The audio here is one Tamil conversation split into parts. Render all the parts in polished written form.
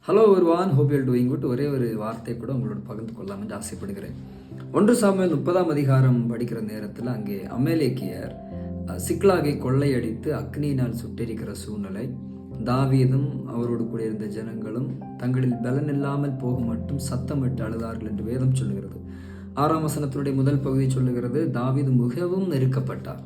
Hello everyone, hope you doing good. ஒரே ஒரு வார்த்தை கூட உங்களோட பகிர்ந்து கொள்ளலாம் என்று ஆசைப்படுகிறேன். 1 சாமுவேல் 30ஆம் அதிகாரம் படிக்கிற நேரத்தில் அங்கே அமலேக்கியர் சிக்லாகை கொள்ளையடித்து அக்னியினால் சுட்டெரிக்கிற சூழ்நிலை. தாவீதும் அவரோடு கூட இருந்த ஜனங்களும் தங்களில் பலன் இல்லாமல் போக மட்டும் சத்தமிட்டு அழுதார்கள் என்று வேதம் சொல்லுகிறது. 6ஆம் வசனத்தினுடைய முதல் பகுதி சொல்லுகிறது, தாவீது மிகவும் நெருக்கப்பட்டார்.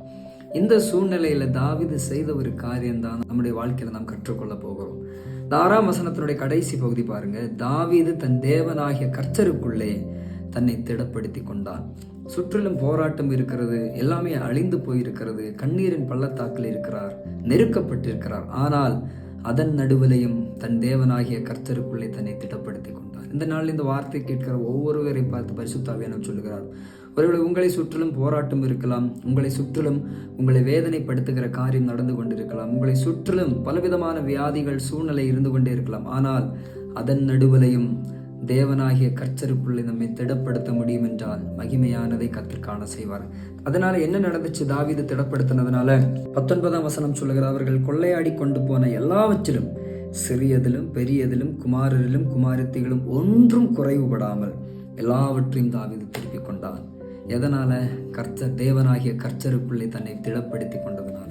இந்த சூழ்நிலையில தாவீது செய்த ஒரு காரியம்தான் நம்முடைய வாழ்க்கையில நாம் கற்றுக்கொள்ள போகிறோம். இந்த 6ஆம் வசனத்தினுடைய கடைசி பகுதி பாருங்க. தாவீது தன் தேவனாகிய கர்த்தருக்குள்ளே தன்னை திடப்படுத்தி கொண்டான். சுற்றிலும் போராட்டம் இருக்கிறது, எல்லாமே அழிந்து போயிருக்கிறது, கண்ணீரின் பள்ளத்தாக்கில் இருக்கிறார், நெருக்கப்பட்டிருக்கிறார். ஆனால் அதன் நடுவிலையும் தன் தேவனாகிய கர்த்தருக்குள்ளே தன்னை திடப்படுத்தி கொண்டார். இந்த நாள் இந்த வார்த்தை கேட்கிற ஒவ்வொருவரை பார்த்து பரிசுத்த ஆவியானவர் சொல்லுகிறார், ஒருவேளை உங்களை சுற்றிலும் போராட்டம் இருக்கலாம், உங்களை சுற்றிலும் உங்களை வேதனைப்படுத்துகிற காரியம் நடந்து கொண்டிருக்கலாம், உங்களை சுற்றிலும் பலவிதமான வியாதிகள் சூழ்நிலை இருந்து கொண்டே இருக்கலாம். ஆனால் அதன் நடுவிலையும் தேவனாகிய கர்த்தருக்குள்ளே நம்மை திடப்படுத்த முடியும் என்றால் மகிமையானதை கர்த்தர் காண செய்வார். அதனால என்ன நடந்துச்சு? தாவீது திடப்படுத்தினதுனால 19ஆம் வசனம் சொல்லுகிறார், அவர்கள் கொள்ளையாடி கொண்டு போன எல்லாவற்றிலும் சிறியதிலும் பெரியதிலும் குமாரரிலும் குமாரத்திகளும் ஒன்றும் குறைவுபடாமல் எல்லாவற்றையும் தாவீது திருப்பிக் கொண்டான். எதனால? கர்த்தர் தேவனாகிய கர்த்தருக்குள்ளே தன்னை திடப்படுத்தி கொண்டதுனால.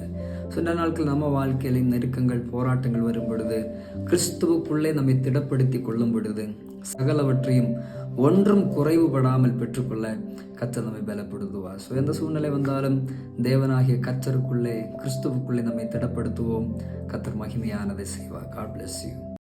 சில நாட்கள் நம்ம வாழ்க்கையில நெருக்கங்கள் போராட்டங்கள் வரும் பொழுது, கிறிஸ்துவுக்குள்ளே நம்மை திடப்படுத்தி கொள்ளும் பொழுது சகலவற்றையும் ஒன்றும் குறைவுபடாமல் பெற்றுக்கொள்ள கர்த்தர் நம்மை பலப்படுத்துவார். எந்த சூழ்நிலை வந்தாலும் தேவனாகிய கர்த்தருக்குள்ளே கிறிஸ்துவுக்குள்ளே நம்மை திடப்படுத்துவோம். கர்த்தர் மகிமையானதை செய்வார். God bless you.